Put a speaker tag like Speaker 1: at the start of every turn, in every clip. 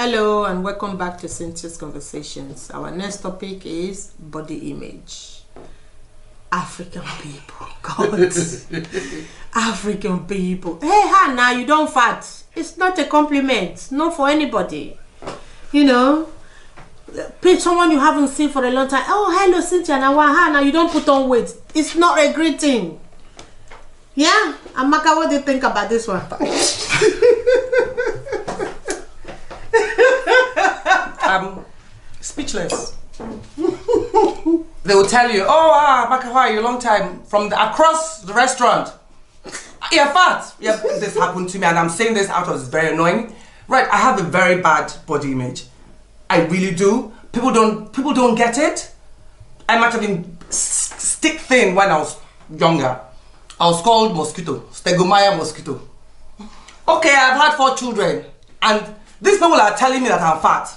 Speaker 1: Hello and welcome back to Cynthia's Conversations. Our next topic is body image. African people. God. African people. Hey, now you don't fat. It's not a compliment. Not for anybody. You know, pick someone you haven't seen for a long time. Oh, hello Cynthia. Now you don't put on weight. It's not a great thing. Yeah? Amaka, what do you think about this one?
Speaker 2: Speechless. They will tell you, oh, Amaka, how are you? Long time. From across the restaurant. You're fat. Yeah, this happened to me, and I'm saying this out of it's very annoying. Right, I have a very bad body image. I really do. People don't get it. I might have been stick thin when I was younger. I was called mosquito, Stegomyia mosquito. Okay, I've had 4 children, and these people are telling me that I'm fat.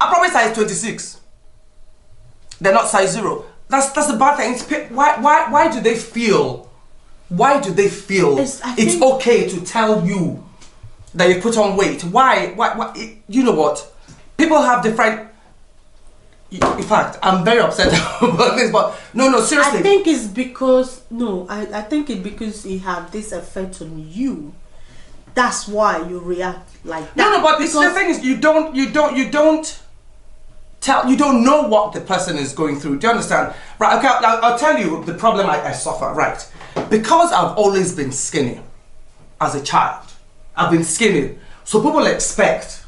Speaker 2: I'm probably size 26. They're not size 0. That's the bad thing. Why do they feel? Why do they feel it's okay to tell you that you put on weight? Why? You know what? People have different. In fact, I'm very upset about this, but no, seriously.
Speaker 1: I think it's because I think it's because it had this effect on you. That's why you react like that.
Speaker 2: No, but the thing is, you don't know what the person is going through. Do you understand? Right? Okay, I'll tell you the problem I suffer. Right? Because I've always been skinny as a child. I've been skinny, so people expect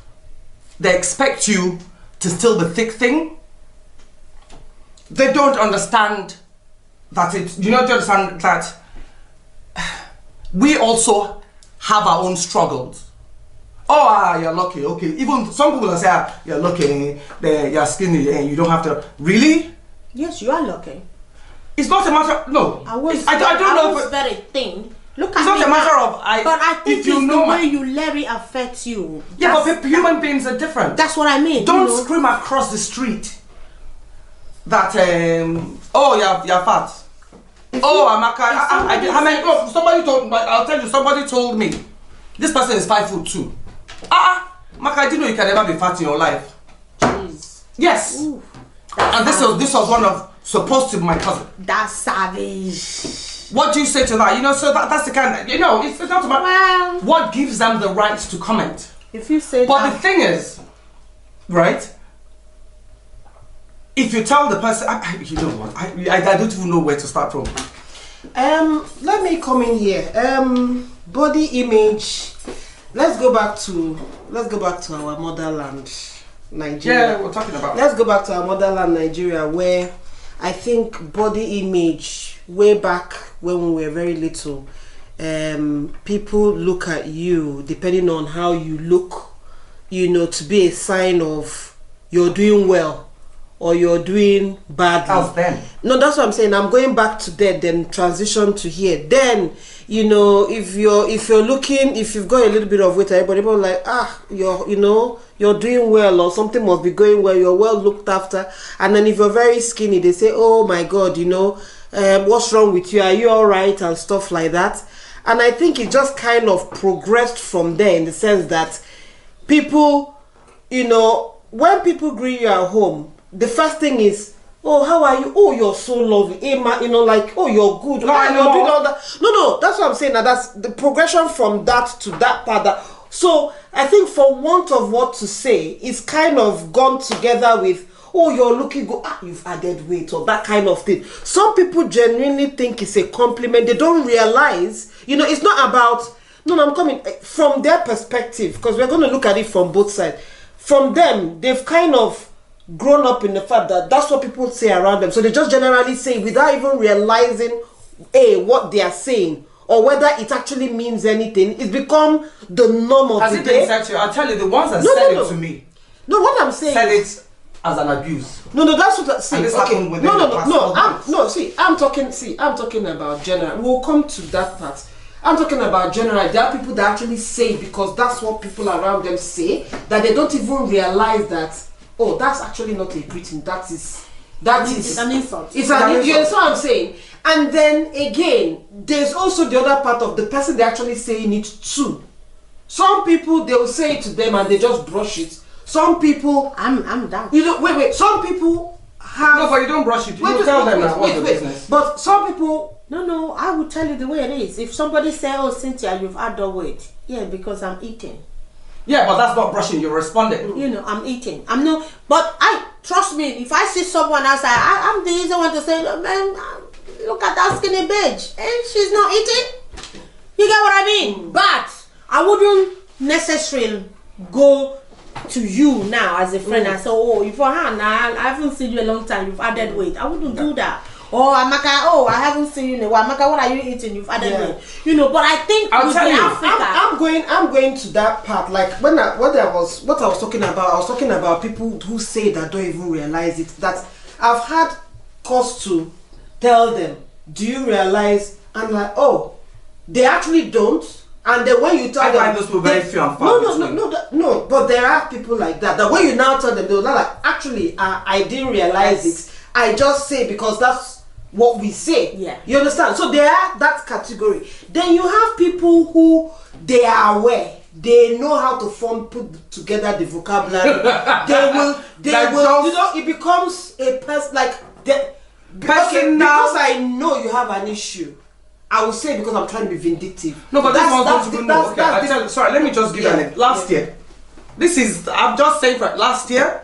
Speaker 2: you to still be thick thing. They don't understand that do you understand that we also have our own struggles. Oh, you're lucky. Okay, even some people will say, you're lucky, you're skinny, and you don't have to. Really?
Speaker 1: Yes, you are lucky.
Speaker 2: It's not a matter. No,
Speaker 1: I don't
Speaker 2: know.
Speaker 1: I was very thin. Look at
Speaker 2: it's not a matter of
Speaker 1: but I think
Speaker 2: if you
Speaker 1: it's
Speaker 2: know
Speaker 1: the way you let it affect you.
Speaker 2: Yeah, but human beings are different.
Speaker 1: That's what I mean.
Speaker 2: Don't scream across the street that oh, you're fat. Amaka, somebody told me. I'll tell you. Somebody told me this person is 5'2". Amaka, I didn't know you can never be fat in your life.
Speaker 1: Jeez.
Speaker 2: Yes.
Speaker 1: Ooh,
Speaker 2: and this was one of supposed to be my cousin.
Speaker 1: That's savage.
Speaker 2: What do you say to that? You know, so that's the kind. It's not about what gives them the right to comment.
Speaker 1: If you say
Speaker 2: but the thing is, right? If you tell the person, you know what? I don't even know where to start from.
Speaker 3: Let me come in here. Body image. Let's go back to our motherland, Nigeria.
Speaker 2: Yeah, we're talking about.
Speaker 3: Let's go back to our motherland, Nigeria, where I think body image, way back when we were very little, people look at you depending on how you look, to be a sign of you're doing well or you're doing badly.
Speaker 2: How's then?
Speaker 3: No, that's what I'm saying. I'm going back to there, then transition to here. Then, if you've got a little bit of weight, everybody like, you're doing well, or something must be going well, you're well looked after. And then if you're very skinny, they say, oh my God, what's wrong with you? Are you all right? And stuff like that. And I think it just kind of progressed from there, in the sense that people, when people greet you at home, the first thing is, oh, how are you? Oh, you're so lovely. Oh, you're good.
Speaker 2: No,
Speaker 3: you're doing all that. No, that's what I'm saying. Now, that's the progression from that to that part. So, I think for want of what to say, it's kind of gone together with, oh, you're looking good. You've added weight, or that kind of thing. Some people genuinely think it's a compliment. They don't realize, it's not about, I'm coming from their perspective, because we're going to look at it from both sides. From them, they've kind of grown up in the fact that that's what people say around them, so they just generally say without even realizing what they are saying or whether it actually means anything. It's become the norm of the day.
Speaker 2: I'll tell you, the ones that said it to me,
Speaker 3: what I'm saying
Speaker 2: said it as an abuse.
Speaker 3: No, that's what I see.
Speaker 2: And this happened within
Speaker 3: I'm talking about general. We'll come to that part. I'm talking about general. There are people that actually say, because that's what people around them say, that they don't even realize that, oh, that's actually not a greeting. That is
Speaker 1: an insult.
Speaker 3: It's an insult. You know what I'm saying? And then again, there's also the other part of the person they're actually saying it to. Some people, they'll say it to them and they just brush it. Some people,
Speaker 1: I'm down.
Speaker 3: you know, wait. Some people have.
Speaker 2: No, but you don't brush it. You tell them now what's the business.
Speaker 3: But some people.
Speaker 1: No, I will tell you the way it is. If somebody say, "Oh, Cynthia, you've added weight," yeah, because I'm eating.
Speaker 2: Yeah, but that's not brushing. You're responding.
Speaker 1: You know, I'm eating. I'm no, but trust me. If I see someone outside, I'm the easy one to say, "Man, look at that skinny bitch, and she's not eating." You get what I mean? But I wouldn't necessarily go to you now as a friend and say, "Oh, Yvonne, I haven't seen you a long time. You've added weight." I wouldn't do that. Oh, Amaka, I haven't seen you in a while. Amaka, what are you eating? You've added weight. You know, but I think
Speaker 2: I'll tell you,
Speaker 1: Africa,
Speaker 3: I'm going to that part. Like what I was talking about, I was talking about people who say that don't even realize it. That I've had cause to tell them, do you realize? I'm like, oh, they actually don't. And then when you tell them,
Speaker 2: I find those people very few and far between.
Speaker 3: No, but there are people like that. That when you now tell them, they're not like, actually, I didn't realize it. I just say because that's what we say.
Speaker 1: Yeah.
Speaker 3: You understand? So there are that category. Then you have people who they are aware. They know how to put together the vocabulary. they will, you know, it becomes a person like because I know you have an issue. I will say because I'm trying to be vindictive.
Speaker 2: No, but that's okay, sorry, let me just give you an last year. I'm just saying last year,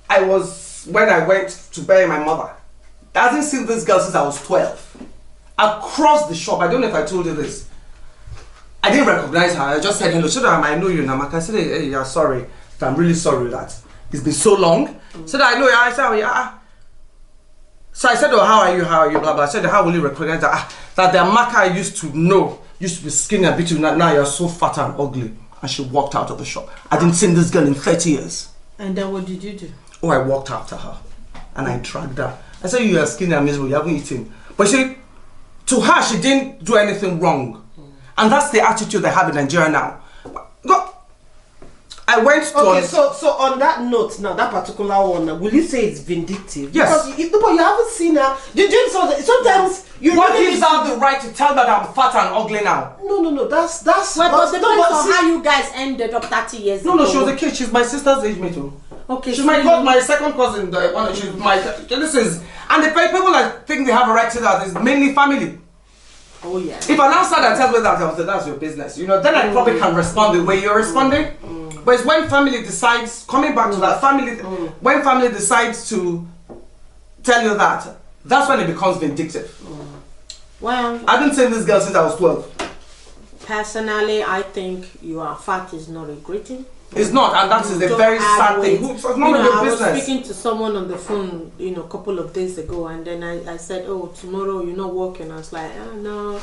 Speaker 2: when I went to bury my mother, I hasn't seen this girl since I was 12. Across the shop, I don't know if I told you this. I didn't recognize her. I just said hello. So that I know you, Amaka. I said, hey, yeah, sorry. I'm really sorry that it's been so long. So that I know you. I said, yeah. So I said, oh, how are you? Blah, blah. I said, how will you recognize that? That the Amaka I used to know, used to be skinny and beaten. Now you're so fat and ugly. And she walked out of the shop. I didn't see this girl in 30 years.
Speaker 1: And then what did you do?
Speaker 2: Oh, I walked after her. And I dragged her. I said, you are skinny and miserable, you haven't eaten. But see, to her, she didn't do anything wrong. And that's the attitude they have in Nigeria now. I went to...
Speaker 3: Okay, so on that note now, that particular one, will you say it's vindictive?
Speaker 2: Yes.
Speaker 3: Because you haven't seen her. Sometimes you
Speaker 2: what gives her the right to tell me that I'm fat and ugly now?
Speaker 3: No, that's...
Speaker 1: Well, but depends on how you guys ended up 30 years ago.
Speaker 2: No, she was a kid. She's my sister's age mate too.
Speaker 1: Okay,
Speaker 2: she's my second cousin. She's my... And the people that think they have a right to that is mainly family.
Speaker 1: Oh yeah.
Speaker 2: If an outsider tells me that, I'll say that's your business. You know, then I probably can respond the way you're responding. But it's when family decides, coming back to that family, when family decides to tell you that, that's when it becomes vindictive.
Speaker 1: Well,
Speaker 2: I've been saying this girl since I was 12.
Speaker 1: Personally, I think you are fat is not a great thing.
Speaker 2: It's not, and that is a very sad thing. It's not your business.
Speaker 1: I was speaking to someone on the phone, a couple of days ago, and then I said, "Oh, tomorrow you're not working." I was like, "Oh no,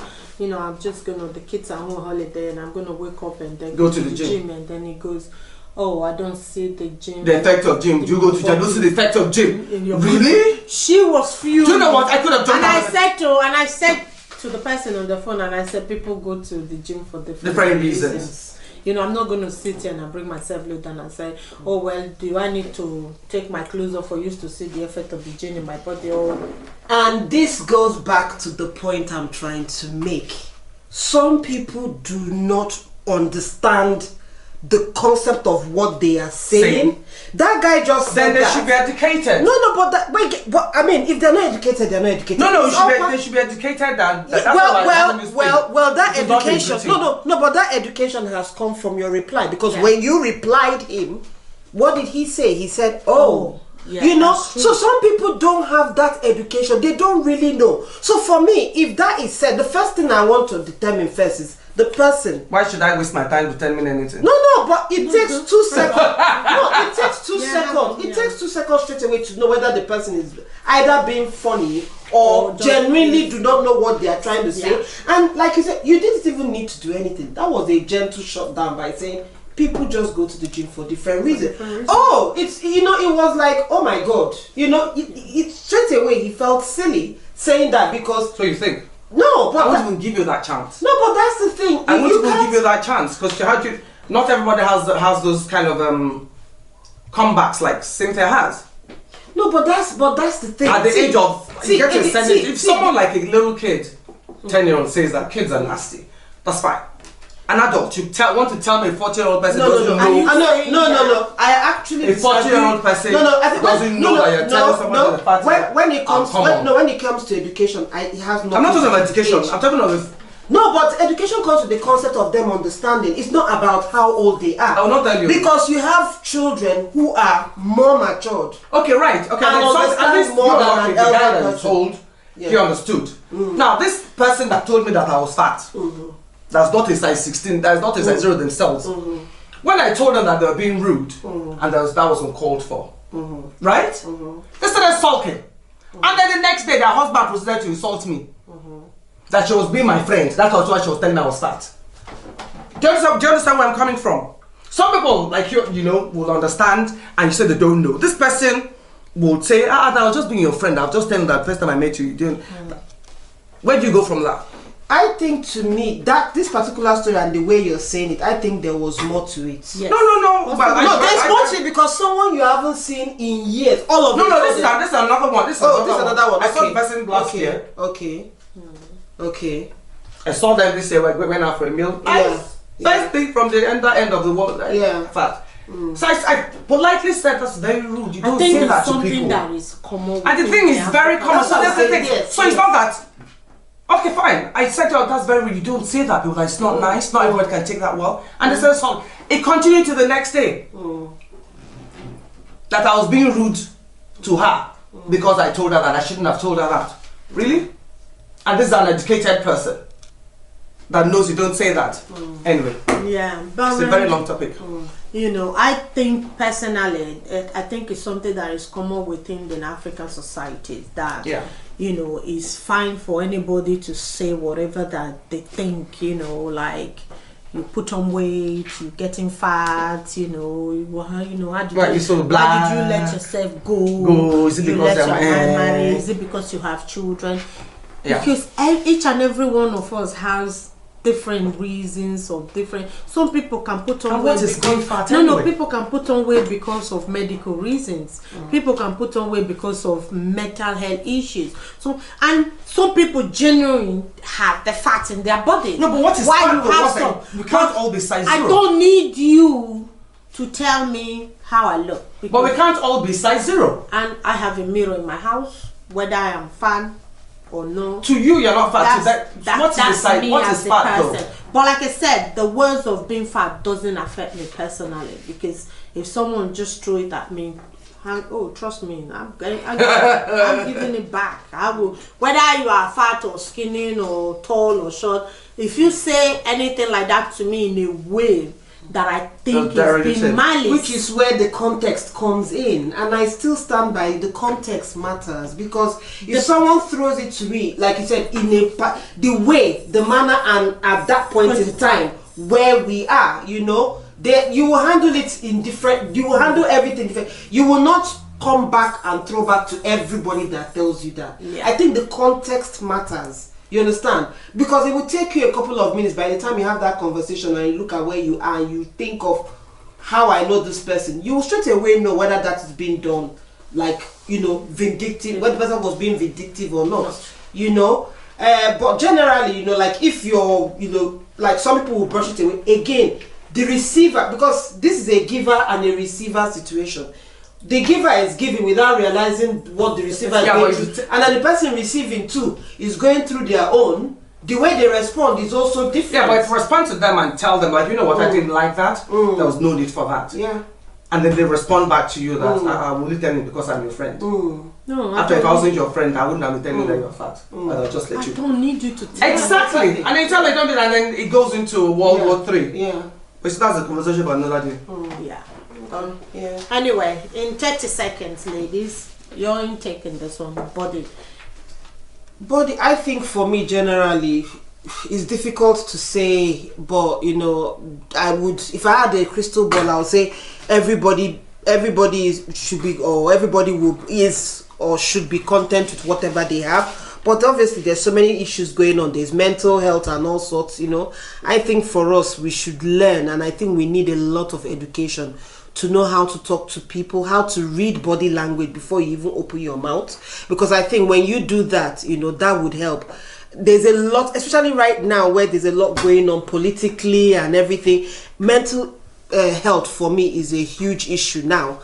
Speaker 1: I'm just the kids are on holiday, and I'm gonna wake up and then
Speaker 2: go to the gym."
Speaker 1: And then he goes, "Oh, I don't see the gym."
Speaker 2: The effect of gym. Do you go to gym? Don't see the effect of gym. Really?
Speaker 1: She was fuming.
Speaker 2: Do you know what? I could have done
Speaker 1: that. And I said to the person on the phone, and I said, people go to the gym for different reasons. I'm not going to sit here and I bring myself low down and say, oh, well, do I need to take my clothes off for you to see the effect of the gym in my body?
Speaker 3: And this goes back to the point I'm trying to make. Some people do not understand the concept of what they are saying. That guy just said
Speaker 2: they should be educated.
Speaker 3: No, but I mean, if they're not educated, they're not educated.
Speaker 2: They should be educated. That
Speaker 3: education. No, but that education has come from your reply, because when you replied him, what did he say? He said, "Oh." Yeah, so some people don't have that education. They don't really know. So for me, if that is said, the first thing I want to determine first is the person.
Speaker 2: Why should I waste my time determining anything?
Speaker 3: No, but it takes 2 seconds. No, it takes 2 seconds. It takes 2 seconds straight away to know whether the person is either being funny or genuinely do not know what they are trying to say. And like you said, you didn't even need to do anything. That was a gentle shutdown by saying, people just go to the gym for different reasons. Oh, it's it was like, oh my God, it straight away he felt silly saying that, because.
Speaker 2: So you think?
Speaker 3: No, but
Speaker 2: I won't even give you that chance.
Speaker 3: No, but that's the thing.
Speaker 2: I won't even give you that chance, because not everybody has those kind of comebacks like Cynthia has.
Speaker 3: No, but that's the thing.
Speaker 2: At the age of if someone like a little kid, 10-year-old says that kids are nasty, that's fine. an adult, you want to tell me a 40-year-old person
Speaker 3: No.
Speaker 2: doesn't know. I
Speaker 3: actually
Speaker 2: a 40-year-old person doesn't know that you're telling someone to the party.
Speaker 3: When it comes to education, it has nothing.
Speaker 2: I'm not talking about
Speaker 3: to do with
Speaker 2: education.
Speaker 3: age.
Speaker 2: I'm talking about.
Speaker 3: No, but education comes with the concept of them understanding. It's not about how old they are.
Speaker 2: I will not tell you.
Speaker 3: Because you have children who are more matured.
Speaker 2: Okay, right. Okay,
Speaker 3: And
Speaker 2: at least
Speaker 3: more
Speaker 2: you're
Speaker 3: than
Speaker 2: lucky.
Speaker 3: an
Speaker 2: The guy
Speaker 3: elder
Speaker 2: that you
Speaker 3: person.
Speaker 2: told, he understood. Now, this person that told me that I was fat, that's not a size 16, that's not a size 0 themselves. When I told them that they were being rude, and that was uncalled for, right? They started sulking. And then the next day, their husband proceeded to insult me. That she was being my friend. That was why she was telling me I was fat. Do you understand where I'm coming from? Some people, like you know, will understand, and you say they don't know. This person will say, I was just being your friend. I've just telling that first time I met you, you didn't. Where do you go from that?
Speaker 3: I think to me that this particular story and the way you're saying it, I think there was more to it.
Speaker 1: Yes.
Speaker 2: No.
Speaker 3: There's more to it because someone you haven't seen in years. All of
Speaker 2: No, this is another one. This is
Speaker 3: another one.
Speaker 2: I saw the person last year.
Speaker 3: Okay.
Speaker 2: I saw them this year. We went out for a meal. First thing from the end of the world. Fat. So I politely said that's very rude. You don't say that to people.
Speaker 1: I think it's something that is common.
Speaker 2: And the thing is very common. So that's the thing. So it's not that. Okay, fine. I said, oh, that's very rude. You don't say that. People like, it's not nice. Not everyone can take that well. And they said, so it continued to the next day. That I was being rude to her because I told her that I shouldn't have told her that. Really? And this is an educated person that knows you don't say that. Anyway.
Speaker 1: Yeah, but
Speaker 2: it's a very long topic.
Speaker 1: You know, I think personally, I think it's something that is common within the African societies that, you know, it's fine for anybody to say whatever that they think, you know, like you put on weight, you're getting fat, you know, how did you let yourself go?
Speaker 2: Is it
Speaker 1: you
Speaker 2: because
Speaker 1: let your
Speaker 2: you're
Speaker 1: man marry? Is it because you have children? Because each and every one of us has different reasons or different. Some people can put on weight because people can put on weight because of medical reasons. People can put on weight because of mental health issues. So, and some people genuinely have the fat in their body.
Speaker 2: No, but what is
Speaker 1: why
Speaker 2: fat?
Speaker 1: you have some?
Speaker 2: We can't all be size 0.
Speaker 1: I don't need you to tell me how I look.
Speaker 2: But we can't all be size 0.
Speaker 1: And I have a mirror in my house, whether I am fat or no.
Speaker 2: To you, you're not fat. What is fat though?
Speaker 1: But like I said, the words of being fat doesn't affect me personally, because if someone just throw it at me, trust me, I'm giving it back. I will, whether you are fat or skinny or tall or short. If you say anything like that to me in a way that I think is being malice,
Speaker 3: which is where the context comes in, and I still stand by the context matters, because if someone throws it to me, like you said, in the way, the manner, and at that point in time where we are, you know, you will handle it in different. You will handle everything different. You will not come back and throw back to everybody that tells you that. I think the context matters. You understand? Because it will take you a couple of minutes. By the time you have that conversation and you look at where you are and you think of how I know this person, you will straight away know whether that is being done, like, you know, vindictive, whether the person was being vindictive or not, you know. But generally, you know, like if you're, you know, like some people will brush it away. Again, the receiver, because this is a giver and a receiver situation. The giver is giving without realizing what the receiver is going through, and then the person receiving too is going through their own. The way they respond is also different.
Speaker 2: Yeah, but if you respond to them and tell them, like, you know what, I didn't like that, there was no need for that.
Speaker 3: Yeah.
Speaker 2: And then they respond back to you that, I will tell you because I'm your friend.
Speaker 1: No,
Speaker 2: after if I wasn't your friend, I wouldn't have been telling you that you're fat. I'll just let you.
Speaker 1: I don't need you to tell
Speaker 2: Exactly.
Speaker 1: me.
Speaker 2: And then you tell me don't do that, and then it goes into World War III.
Speaker 3: Yeah.
Speaker 2: But that's a conversation for another day.
Speaker 1: Yeah.
Speaker 3: Yeah.
Speaker 1: Anyway, in 30 seconds, ladies, your intake in this one, body.
Speaker 3: I think for me generally, it's difficult to say, but you know, I would, if I had a crystal ball, I would say everybody should be, or everybody is or should be content with whatever they have. But obviously there's so many issues going on. There's mental health and all sorts, you know. I think for us, we should learn, and I think we need a lot of education to know how to talk to people, how to read body language before you even open your mouth. Because I think when you do that, you know, that would help. there's a lot, especially right now where there's a lot going on politically and everything. Mental health for me is a huge issue now.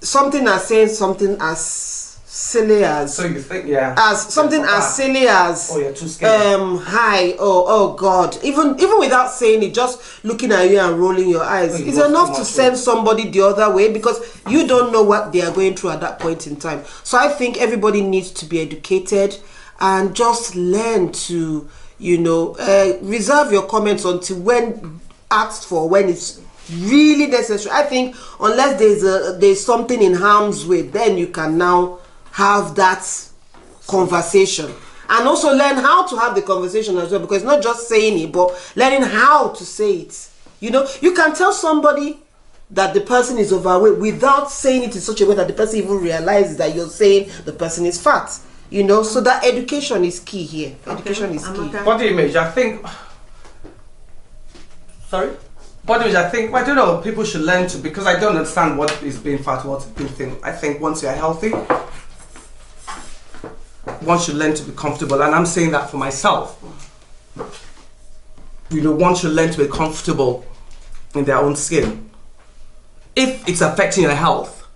Speaker 3: Something as saying something as silly as,
Speaker 2: so you think, yeah,
Speaker 3: as something as silly as,
Speaker 2: oh, you're too scared.
Speaker 3: hi, oh God, even without saying it, just looking at you and rolling your eyes is enough to send somebody the other way, because you don't know what they are going through at that point in time. So I think everybody needs to be educated and just learn to, you know, reserve your comments until when asked for, when it's really necessary. I think unless there's something in harm's way, then you can now have that conversation, and also learn how to have the conversation as well, because not just saying it, but learning how to say it. You know, you can tell somebody that the person is overweight without saying it in such a way that the person even realizes that you're saying the person is fat. You know, so that education is key here. Education is key.
Speaker 2: Body image, I think. Sorry? Body image, I think, I don't know, people should learn to, because I don't understand what is being fat, what's being thin. I think once you're healthy, one should learn to be comfortable, and I'm saying that for myself. You know, one should learn to be comfortable in their own skin. If it's affecting your health,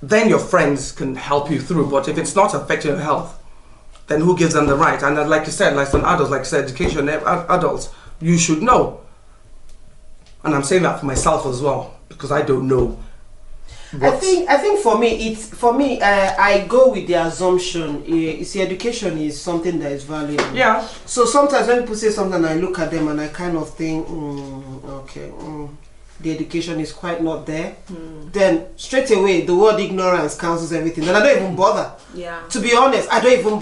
Speaker 2: then your friends can help you through. But if it's not affecting your health, then who gives them the right? And like you said, like some adults, like you said, education, adults, you should know. And I'm saying that for myself as well, because I don't know.
Speaker 3: I think for me, I go with the assumption. You see, education is something that is valuable.
Speaker 2: Yeah.
Speaker 3: So sometimes when people say something, I look at them and I kind of think, the education is quite not there. Then straight away the word ignorance cancels everything, and I don't even bother.
Speaker 1: Yeah.
Speaker 3: To be honest, I don't even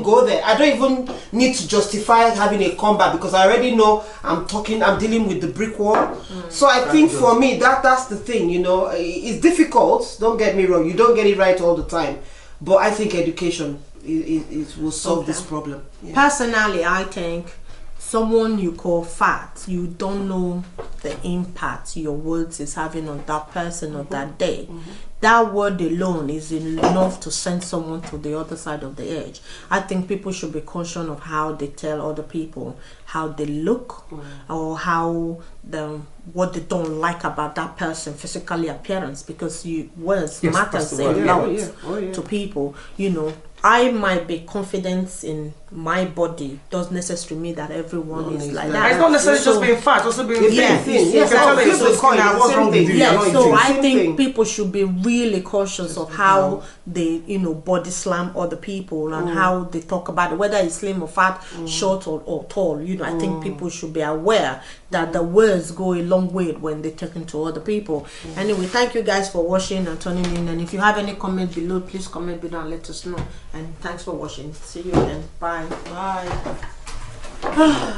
Speaker 3: go there. I don't even need to justify having a comeback, because I already know I'm dealing with the brick wall. So I think for me that's the thing. You know, it's difficult. Don't get me wrong. You don't get it right all the time, but I think education it will solve this problem. Yeah.
Speaker 1: Personally, I think someone you call fat, you don't know the impact your words is having on that person or that day. That word alone is enough to send someone to the other side of the edge. I think people should be conscious of how they tell other people how they look, or how what they don't like about that person, physically appearance, because words matters a lot to people. You know, I might be confident in my body, doesn't necessarily mean that everyone is like that.
Speaker 2: It's not necessarily just being fat, also being thin.
Speaker 3: Yes,
Speaker 1: so I think people should be really cautious of how they, you know, body slam other people, and how they talk about it, whether it's slim or fat, short or tall. You know, I think people should be aware that the words go a long way when they're talking to other people. Anyway, thank you guys for watching and tuning in, and if you have any comment below, please comment below and let us know. And thanks for watching. See you again. Bye.
Speaker 3: Bye.